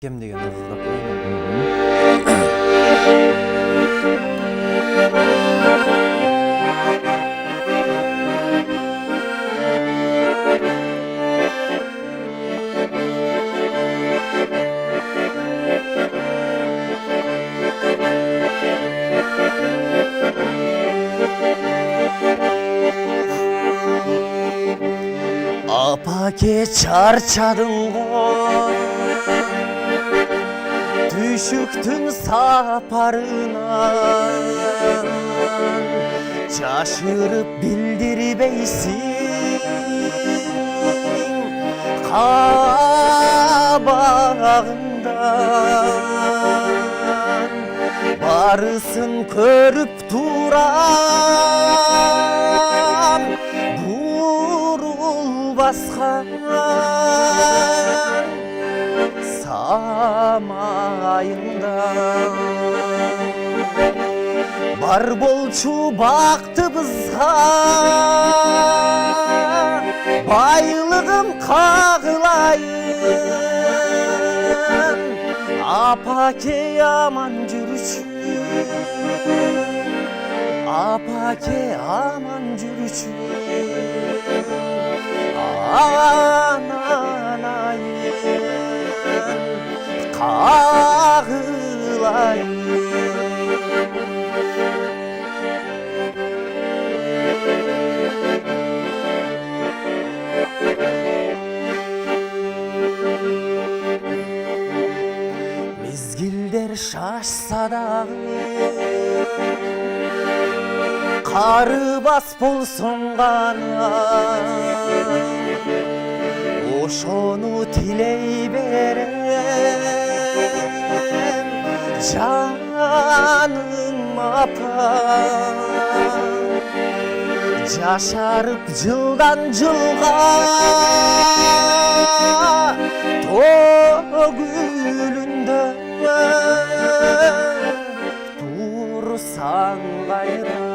Кем деген ырдап коюйм. Апаке чарчадың ғой Түшүктүн сапарынан Жашырып билдирбейсиң Кабагыңдан Барысын көрүп турам Бурулбасқан самайыңдан Бар болчу бактыбызга Байлыгым кагылайын Апаке аман жүрүчү Апаке аман жүрүчү Ананайын кагылайын Мезгилдер шашса дагы Карыбас болсоң гана Ошону тилей берем Жаным апа Жашарып жылдан жылга Төгүлүндө Турсаң кайра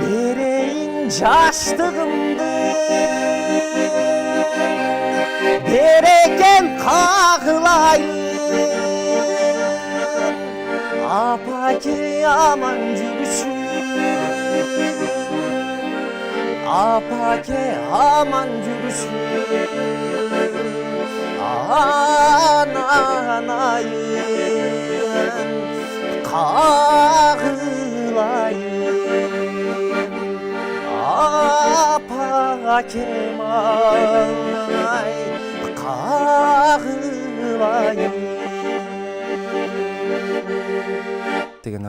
Берейин жаштыгымды Берекем кагылайын Апаке аман жүрүчү Апаке аман жүрүчү Ананайын кагылайын Апакем ай кагылайын деген